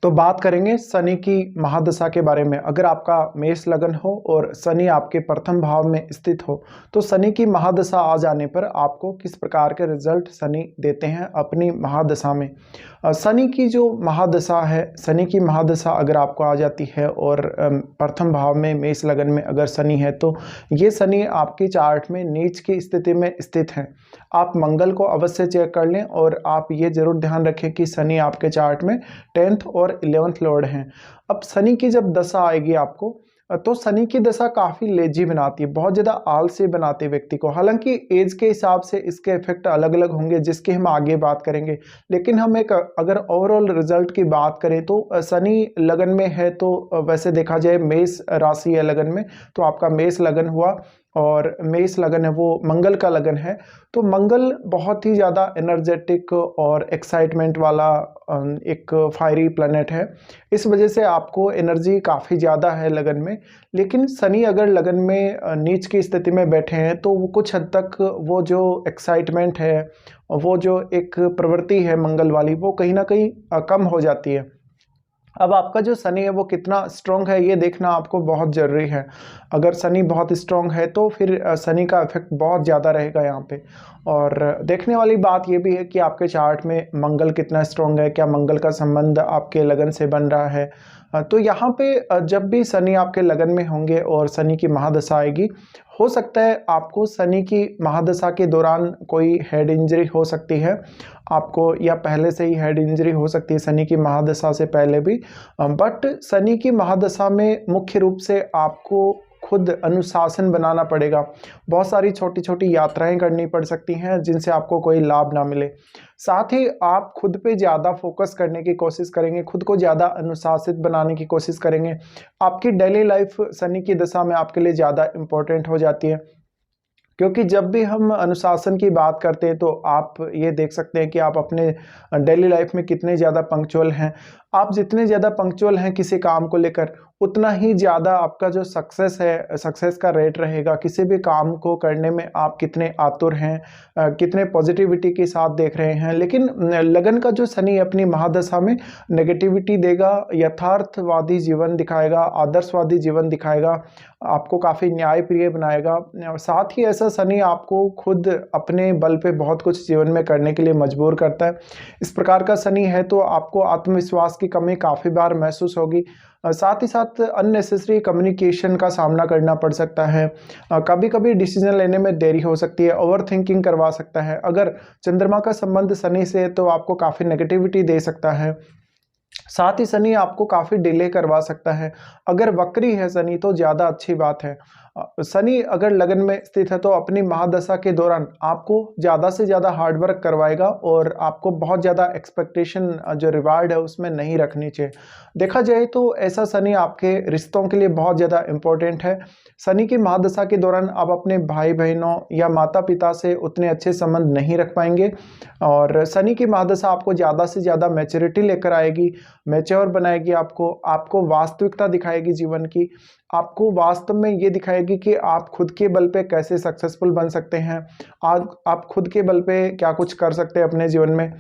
तो बात करेंगे शनि की महादशा के बारे में। अगर आपका मेष लगन हो और शनि आपके प्रथम भाव में स्थित हो तो शनि की महादशा आ जाने पर आपको किस प्रकार के रिजल्ट शनि देते हैं अपनी महादशा में। शनि की जो महादशा है, शनि की महादशा अगर आपको आ जाती है और प्रथम भाव में मेष लगन में अगर शनि है तो ये शनि आपके चार्ट में नीच की स्थिति में स्थित है। आप मंगल को अवश्य चेक कर लें और आप ये जरूर ध्यान रखें कि शनि आपके चार्ट में 10th और 11th लॉर्ड हैं। अब शनि की जब दशा आएगी आपको तो शनि की दशा काफ़ी लेजी बनाती है, बहुत ज़्यादा आलसी बनाती है व्यक्ति को। हालांकि एज के हिसाब से इसके इफेक्ट अलग अलग होंगे जिसकी हम आगे बात करेंगे, लेकिन हम एक अगर ओवरऑल रिजल्ट की बात करें तो शनि लगन में है तो वैसे देखा जाए मेष राशि है लगन में, तो आपका मेष लगन हुआ और मेष लगन है वो मंगल का लगन है। तो मंगल बहुत ही ज़्यादा एनर्जेटिक और एक्साइटमेंट वाला एक फायरी प्लैनेट है, इस वजह से आपको एनर्जी काफ़ी ज़्यादा है लगन में। लेकिन शनि अगर लगन में नीच की स्थिति में बैठे हैं तो वो कुछ हद तक वो जो एक्साइटमेंट है, वो जो एक प्रवृत्ति है मंगल वाली, वो कहीं ना कहीं कम हो जाती है। अब आपका जो शनि है वो कितना स्ट्रॉन्ग है ये देखना आपको बहुत ज़रूरी है। अगर शनि बहुत स्ट्रॉन्ग है तो फिर शनि का इफेक्ट बहुत ज़्यादा रहेगा यहाँ पे। और देखने वाली बात ये भी है कि आपके चार्ट में मंगल कितना स्ट्रॉन्ग है, क्या मंगल का संबंध आपके लगन से बन रहा है। तो यहाँ पे जब भी शनि आपके लगन में होंगे और शनि की महादशा आएगी, हो सकता है आपको शनि की महादशा के दौरान कोई हेड इंजरी हो सकती है आपको, या पहले से ही हेड इंजरी हो सकती है शनि की महादशा से पहले भी। बट शनि की महादशा में मुख्य रूप से आपको खुद अनुशासन बनाना पड़ेगा। बहुत सारी छोटी छोटी यात्राएं करनी पड़ सकती हैं जिनसे आपको कोई लाभ ना मिले। साथ ही आप खुद पे ज़्यादा फोकस करने की कोशिश करेंगे, खुद को ज़्यादा अनुशासित बनाने की कोशिश करेंगे। आपकी डेली लाइफ शनि की दशा में आपके लिए ज़्यादा इम्पोर्टेंट हो जाती है, क्योंकि जब भी हम अनुशासन की बात करते हैं तो आप ये देख सकते हैं कि आप अपने डेली लाइफ में कितने ज़्यादा पंक्चुअल हैं। आप जितने ज़्यादा पंक्चुअल हैं किसी काम को लेकर, उतना ही ज़्यादा आपका जो सक्सेस है, सक्सेस का रेट रहेगा। किसी भी काम को करने में आप कितने आतुर हैं, कितने पॉजिटिविटी के साथ देख रहे हैं। लेकिन लगन का जो शनि अपनी महादशा में नेगेटिविटी देगा, यथार्थवादी जीवन दिखाएगा, आदर्शवादी जीवन दिखाएगा, आपको काफ़ी न्यायप्रिय बनाएगा। साथ ही ऐसा शनि आपको खुद अपने बल पे बहुत कुछ जीवन में करने के लिए मजबूर करता है। इस प्रकार का शनि है तो आपको आत्मविश्वास की कमी काफ़ी बार महसूस होगी। साथ ही साथ अननेसेसरी कम्युनिकेशन का सामना करना पड़ सकता है। कभी कभी डिसीजन लेने में देरी हो सकती है, ओवर थिंकिंग करवा सकता है। अगर चंद्रमा का संबंध शनि से तो आपको काफ़ी नेगेटिविटी दे सकता है। साथ ही शनि आपको काफ़ी डिले करवा सकता है। अगर वक्री है शनि तो ज़्यादा अच्छी बात है। शनि अगर लगन में स्थित है तो अपनी महादशा के दौरान आपको ज़्यादा से ज़्यादा हार्डवर्क करवाएगा और आपको बहुत ज़्यादा एक्सपेक्टेशन जो रिवार्ड है उसमें नहीं रखनी चाहिए। देखा जाए तो ऐसा शनि आपके रिश्तों के लिए बहुत ज़्यादा इम्पोर्टेंट है। शनि की महादशा के दौरान आप अपने भाई बहनों या माता पिता से उतने अच्छे संबंध नहीं रख पाएंगे और शनि की महादशा आपको ज़्यादा से ज़्यादा मैच्योरिटी लेकर आएगी, मैच्योर बनाएगी, आपको वास्तविकता दिखाएगी जीवन की। आपको वास्तव में ये दिखाएगी कि आप खुद के बल पे कैसे सक्सेसफुल बन सकते हैं, आप खुद के बल पे क्या कुछ कर सकते हैं अपने जीवन में।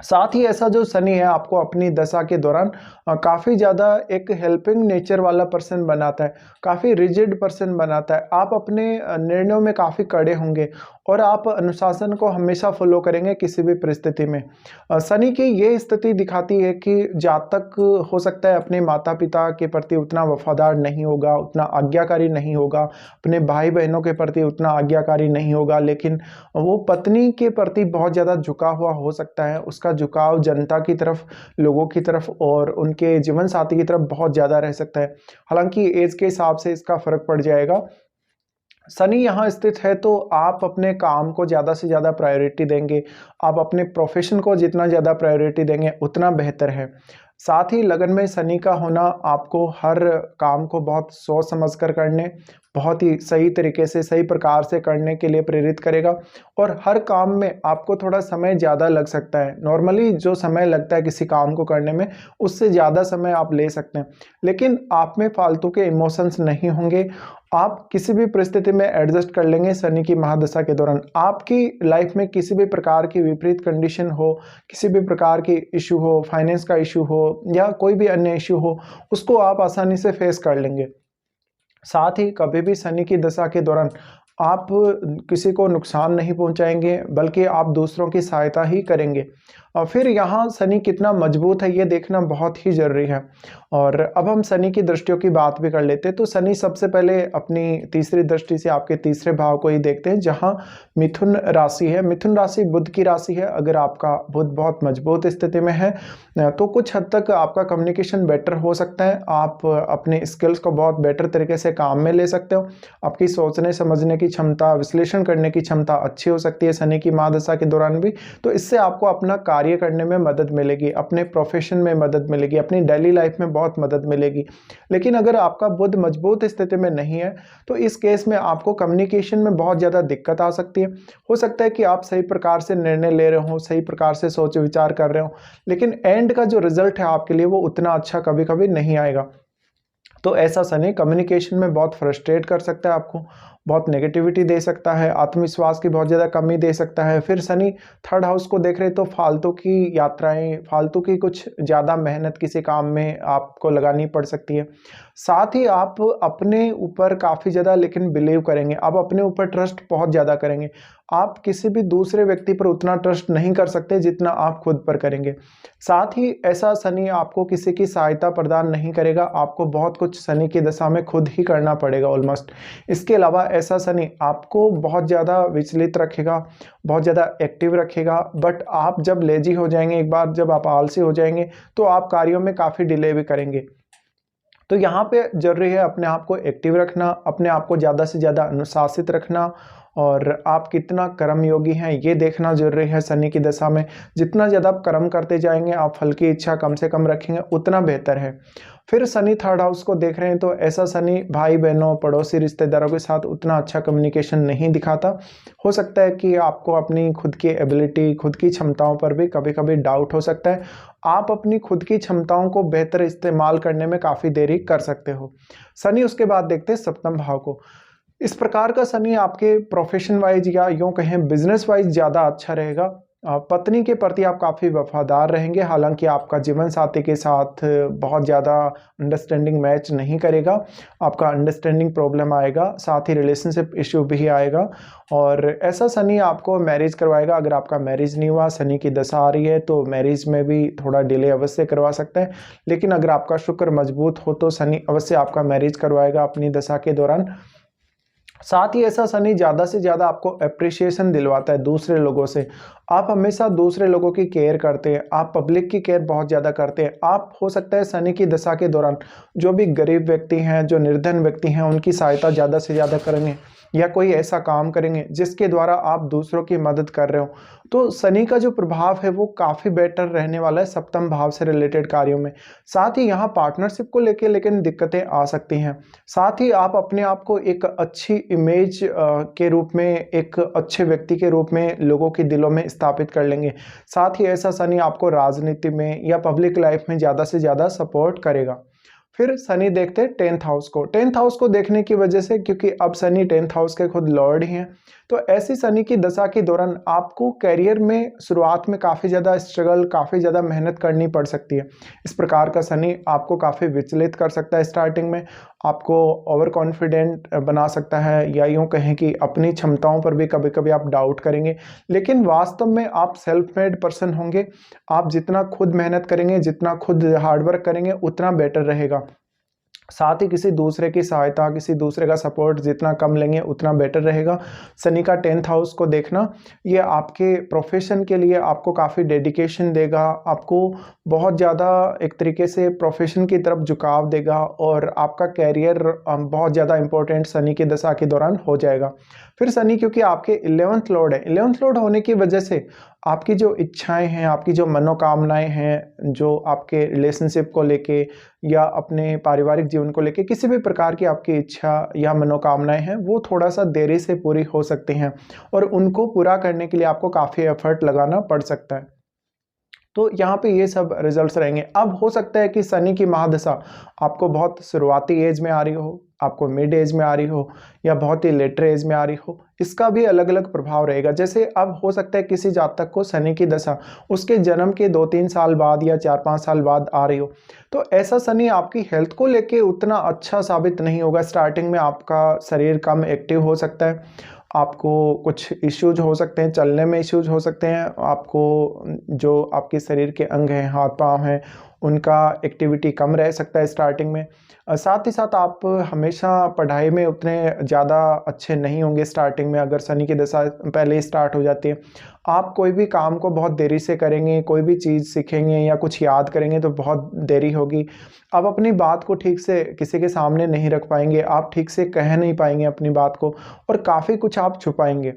साथ ही ऐसा जो शनि है आपको अपनी दशा के दौरान काफ़ी ज़्यादा एक हेल्पिंग नेचर वाला पर्सन बनाता है, काफ़ी रिजिड पर्सन बनाता है। आप अपने निर्णयों में काफ़ी कड़े होंगे और आप अनुशासन को हमेशा फॉलो करेंगे किसी भी परिस्थिति में। शनि की ये स्थिति दिखाती है कि जातक हो सकता है अपने माता पिता के प्रति उतना वफादार नहीं होगा, उतना आज्ञाकारी नहीं होगा, अपने भाई बहनों के प्रति उतना आज्ञाकारी नहीं होगा, लेकिन वो पत्नी के प्रति बहुत ज़्यादा झुका हुआ हो सकता है। उसका झुकाव जनता की तरफ, लोगों की तरफ और उनके जीवन साथी की तरफ बहुत ज़्यादा रह सकता है। हालांकि एज के हिसाब से इसका फर्क पड़ जाएगा। शनि यहाँ स्थित है तो आप अपने काम को ज़्यादा से ज़्यादा प्रायोरिटी देंगे, आप अपने प्रोफेशन को जितना ज़्यादा प्रायोरिटी देंगे उतना बेहतर है। साथ ही लगन में शनि का होना आपको हर काम को बहुत सोच समझ कर करने, बहुत ही सही तरीके से, सही प्रकार से करने के लिए प्रेरित करेगा और हर काम में आपको थोड़ा समय ज़्यादा लग सकता है। नॉर्मली जो समय लगता है किसी काम को करने में, उससे ज़्यादा समय आप ले सकते हैं, लेकिन आप में फालतू के इमोशंस नहीं होंगे आप किसी भी परिस्थिति में एडजस्ट कर लेंगे शनि की महादशा के दौरान। आपकी लाइफ में किसी भी प्रकार की विपरीत कंडीशन हो, किसी भी प्रकार की इशू हो, फाइनेंस का इशू हो या कोई भी अन्य इशू हो, उसको आप आसानी से फेस कर लेंगे। साथ ही कभी भी शनि की दशा के दौरान आप किसी को नुकसान नहीं पहुंचाएंगे, बल्कि आप दूसरों की सहायता ही करेंगे। और फिर यहाँ शनि कितना मजबूत है ये देखना बहुत ही ज़रूरी है। और अब हम शनि की दृष्टियों की बात भी कर लेते हैं। तो शनि सबसे पहले अपनी तीसरी दृष्टि से आपके तीसरे भाव को ही देखते हैं, जहाँ मिथुन राशि है। मिथुन राशि बुध की राशि है। अगर आपका बुध बहुत मजबूत स्थिति में है तो कुछ हद तक आपका कम्युनिकेशन बेटर हो सकता है। आप अपने स्किल्स को बहुत बेटर तरीके से काम में ले सकते हो। आपकी सोचने समझने की क्षमता, विश्लेषण करने की क्षमता अच्छी हो सकती है शनि की महादशा के दौरान भी। तो इससे आपको अपना कार्य करने में मदद मिलेगी, अपने प्रोफेशन में मदद मिलेगी, अपनी डेली लाइफ में बहुत मदद मिलेगी। लेकिन अगर आपका बुध मजबूत स्थिति में नहीं है तो इस केस में आपको कम्युनिकेशन में बहुत ज़्यादा दिक्कत आ सकती है। हो सकता है कि आप सही प्रकार से निर्णय ले रहे हो, सही प्रकार से सोच विचार कर रहे हो, लेकिन एंड का जो रिजल्ट है आपके लिए वो उतना अच्छा कभी कभी नहीं आएगा। तो ऐसा शनि कम्युनिकेशन में बहुत फ्रस्ट्रेट कर सकता है आपको, बहुत नेगेटिविटी दे सकता है, आत्मविश्वास की बहुत ज़्यादा कमी दे सकता है। फिर शनि थर्ड हाउस को देख रहे तो फालतू की यात्राएं, फालतू की कुछ ज़्यादा मेहनत किसी काम में आपको लगानी पड़ सकती है। साथ ही आप अपने ऊपर काफ़ी ज़्यादा लेकिन बिलीव करेंगे, आप अपने ऊपर ट्रस्ट बहुत ज़्यादा करेंगे। आप किसी भी दूसरे व्यक्ति पर उतना ट्रस्ट नहीं कर सकते जितना आप खुद पर करेंगे। साथ ही ऐसा शनि आपको किसी की सहायता प्रदान नहीं करेगा, आपको बहुत कुछ शनि की दशा में खुद ही करना पड़ेगा ऑलमोस्ट। इसके अलावा ऐसा शनि आपको बहुत ज़्यादा विचलित रखेगा, बहुत ज़्यादा एक्टिव रखेगा, बट आप जब लेजी हो जाएंगे, एक बार जब आप आलसी हो जाएंगे तो आप कार्यों में काफ़ी डिले भी करेंगे। तो यहाँ पे जरूरी है अपने आप को एक्टिव रखना, अपने आप को ज़्यादा से ज़्यादा अनुशासित रखना, और आप कितना कर्मयोगी हैं ये देखना जरूरी है शनि की दशा में। जितना ज़्यादा आप कर्म करते जाएंगे, आप फल की इच्छा कम से कम रखेंगे, उतना बेहतर है। फिर शनि थर्ड हाउस को देख रहे हैं तो ऐसा शनि भाई बहनों, पड़ोसी, रिश्तेदारों के साथ उतना अच्छा कम्युनिकेशन नहीं दिखाता। हो सकता है कि आपको अपनी खुद की एबिलिटी, खुद की क्षमताओं पर भी कभी कभी डाउट हो सकता है। आप अपनी खुद की क्षमताओं को बेहतर इस्तेमाल करने में काफ़ी देरी कर सकते हो। शनि उसके बाद देखते हैं सप्तम भाव को। इस प्रकार का शनि आपके प्रोफेशन वाइज या यूँ कहें बिजनेस वाइज ज़्यादा अच्छा रहेगा। पत्नी के प्रति आप काफ़ी वफादार रहेंगे, हालांकि आपका जीवन साथी के साथ बहुत ज़्यादा अंडरस्टैंडिंग मैच नहीं करेगा, आपका अंडरस्टैंडिंग प्रॉब्लम आएगा, साथ ही रिलेशनशिप इश्यू भी आएगा। और ऐसा शनि आपको मैरिज करवाएगा। अगर आपका मैरिज नहीं हुआ, शनि की दशा आ रही है, तो मैरिज में भी थोड़ा डिले अवश्य करवा सकता है। लेकिन अगर आपका शुक्र मजबूत हो तो शनि अवश्य आपका मैरिज करवाएगा अपनी दशा के दौरान। साथ ही ऐसा शनि ज़्यादा से ज़्यादा आपको अप्रिसिएशन दिलवाता है दूसरे लोगों से। आप हमेशा दूसरे लोगों की केयर करते हैं, आप पब्लिक की केयर बहुत ज़्यादा करते हैं। आप हो सकता है शनि की दशा के दौरान जो भी गरीब व्यक्ति हैं, जो निर्धन व्यक्ति हैं, उनकी सहायता ज़्यादा से ज़्यादा करेंगे, या कोई ऐसा काम करेंगे जिसके द्वारा आप दूसरों की मदद कर रहे हो। तो शनि का जो प्रभाव है वो काफ़ी बेटर रहने वाला है सप्तम भाव से रिलेटेड कार्यों में। साथ ही यहाँ पार्टनरशिप को लेके लेकिन दिक्कतें आ सकती हैं। साथ ही आप अपने आप को एक अच्छी इमेज के रूप में, एक अच्छे व्यक्ति के रूप में लोगों के दिलों में स्थापित कर लेंगे। साथ ही ऐसा शनि आपको राजनीति में या पब्लिक लाइफ में ज़्यादा से ज़्यादा सपोर्ट करेगा। फिर शनि देखते हैं टेंथ हाउस को। टेंथ हाउस को देखने की वजह से, क्योंकि अब शनि टेंथ हाउस के खुद लॉर्ड ही हैं, तो ऐसी शनि की दशा के दौरान आपको करियर में शुरुआत में काफ़ी ज़्यादा स्ट्रगल, काफ़ी ज़्यादा मेहनत करनी पड़ सकती है। इस प्रकार का शनि आपको काफ़ी विचलित कर सकता है स्टार्टिंग में, आपको ओवर कॉन्फिडेंट बना सकता है, या यूँ कहें कि अपनी क्षमताओं पर भी कभी कभी आप डाउट करेंगे। लेकिन वास्तव में आप सेल्फ मेड पर्सन होंगे। आप जितना खुद मेहनत करेंगे, जितना खुद हार्डवर्क करेंगे, उतना बेटर रहेगा। साथ ही किसी दूसरे की सहायता, किसी दूसरे का सपोर्ट जितना कम लेंगे उतना बेटर रहेगा। शनि का टेंथ हाउस को देखना ये आपके प्रोफेशन के लिए आपको काफ़ी डेडिकेशन देगा, आपको बहुत ज़्यादा एक तरीके से प्रोफेशन की तरफ झुकाव देगा, और आपका कैरियर बहुत ज़्यादा इंपॉर्टेंट शनि की दशा के दौरान हो जाएगा। फिर शनि क्योंकि आपके 11th लॉर्ड है, 11th लॉर्ड होने की वजह से आपकी जो इच्छाएं हैं, आपकी जो मनोकामनाएं हैं, जो आपके रिलेशनशिप को लेके या अपने पारिवारिक जीवन को लेके किसी भी प्रकार की आपकी इच्छा या मनोकामनाएं हैं, वो थोड़ा सा देरी से पूरी हो सकती हैं, और उनको पूरा करने के लिए आपको काफ़ी एफर्ट लगाना पड़ सकता है। तो यहाँ पे ये सब रिजल्ट्स रहेंगे। अब हो सकता है कि शनि की महादशा आपको बहुत शुरुआती एज में आ रही हो, आपको मिड एज में आ रही हो या बहुत ही लेटर एज में आ रही हो, इसका भी अलग अलग प्रभाव रहेगा। जैसे अब हो सकता है किसी जातक को शनि की दशा उसके जन्म के 2-3 साल बाद या 4-5 साल बाद आ रही हो, तो ऐसा शनि आपकी हेल्थ को लेके उतना अच्छा साबित नहीं होगा। स्टार्टिंग में आपका शरीर कम एक्टिव हो सकता है, आपको कुछ इश्यूज हो सकते हैं, चलने में इश्यूज हो सकते हैं, आपको जो आपके शरीर के अंग हैं, हाथ पांव हैं, उनका एक्टिविटी कम रह सकता है स्टार्टिंग में। साथ ही साथ आप हमेशा पढ़ाई में उतने ज़्यादा अच्छे नहीं होंगे स्टार्टिंग में, अगर शनि की दशा पहले ही स्टार्ट हो जाती है। आप कोई भी काम को बहुत देरी से करेंगे, कोई भी चीज़ सीखेंगे या कुछ याद करेंगे तो बहुत देरी होगी। आप अपनी बात को ठीक से किसी के सामने नहीं रख पाएंगे, आप ठीक से कह नहीं पाएंगे अपनी बात को, और काफ़ी कुछ आप छुपाएंगे।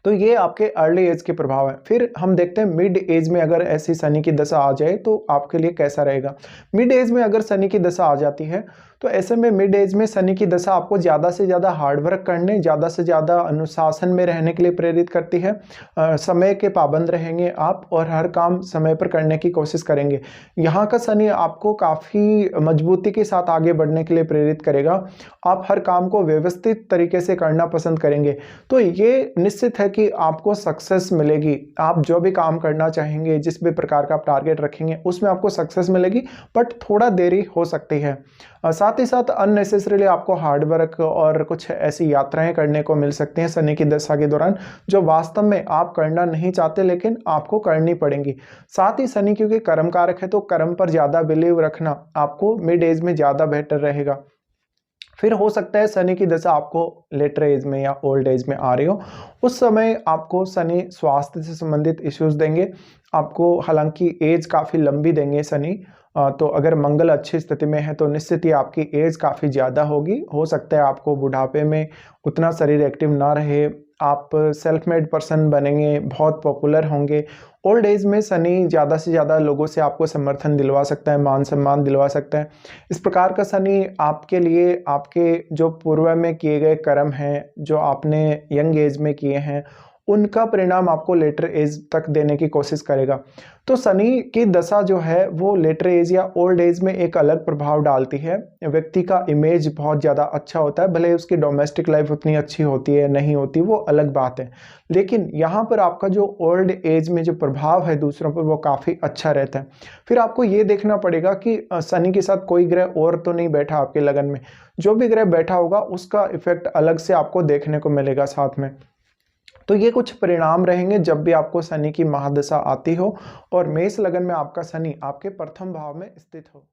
तो ये आपके अर्ली एज के प्रभाव हैं। फिर हम देखते हैं मिड एज में अगर ऐसी शनि की दशा आ जाए तो आपके लिए कैसा रहेगा। मिड एज में अगर शनि की दशा आ जाती है तो ऐसे में मिड एज में शनि की दशा आपको ज़्यादा से ज़्यादा हार्डवर्क करने, ज़्यादा से ज़्यादा अनुशासन में रहने के लिए प्रेरित करती है। समय के पाबंद रहेंगे आप और हर काम समय पर करने की कोशिश करेंगे। यहाँ का शनि आपको काफ़ी मजबूती के साथ आगे बढ़ने के लिए प्रेरित करेगा। आप हर काम को व्यवस्थित तरीके से करना पसंद करेंगे, तो ये निश्चित है कि आपको सक्सेस मिलेगी। आप जो भी काम करना चाहेंगे, जिस भी प्रकार का आप टारगेट रखेंगे, उसमें आपको सक्सेस मिलेगी, बट थोड़ा देरी हो सकती है। साथ ही साथ अननेसेसरीली आपको हार्ड वर्क और कुछ ऐसी यात्राएं करने को मिल सकती हैं शनि की दशा के दौरान, जो वास्तव में आप करना नहीं चाहते लेकिन आपको करनी पड़ेंगी। साथ ही शनि क्योंकि कर्म कारक है, तो कर्म पर ज़्यादा बिलीव रखना आपको मिड एज में ज़्यादा बेटर रहेगा। फिर हो सकता है शनि की दशा आपको लेटर एज में या ओल्ड एज में आ रही हो, उस समय आपको शनि स्वास्थ्य से संबंधित इश्यूज देंगे आपको। हालांकि एज काफ़ी लंबी देंगे शनि, तो अगर मंगल अच्छी स्थिति में है तो निश्चित ही आपकी एज काफ़ी ज़्यादा होगी। हो सकता है आपको बुढ़ापे में उतना शरीर एक्टिव ना रहे, आप सेल्फ मेड पर्सन बनेंगे, बहुत पॉपुलर होंगे। ओल्ड एज में शनि ज़्यादा से ज़्यादा लोगों से आपको समर्थन दिलवा सकता है, मान सम्मान दिलवा सकता है। इस प्रकार का शनि आपके लिए आपके जो पूर्व में किए गए कर्म हैं, जो आपने यंग एज में किए हैं, उनका परिणाम आपको लेटर एज तक देने की कोशिश करेगा। तो शनि की दशा जो है वो लेटर एज या ओल्ड एज में एक अलग प्रभाव डालती है। व्यक्ति का इमेज बहुत ज़्यादा अच्छा होता है, भले उसकी डोमेस्टिक लाइफ उतनी अच्छी होती है नहीं होती, वो अलग बात है, लेकिन यहाँ पर आपका जो ओल्ड एज में जो प्रभाव है दूसरों पर, वो काफ़ी अच्छा रहता है। फिर आपको ये देखना पड़ेगा कि शनि के साथ कोई ग्रह और तो नहीं बैठा आपके लगन में। जो भी ग्रह बैठा होगा उसका इफेक्ट अलग से आपको देखने को मिलेगा साथ में। तो ये कुछ परिणाम रहेंगे जब भी आपको शनि की महादशा आती हो और मेष लगन में आपका शनि आपके प्रथम भाव में स्थित हो।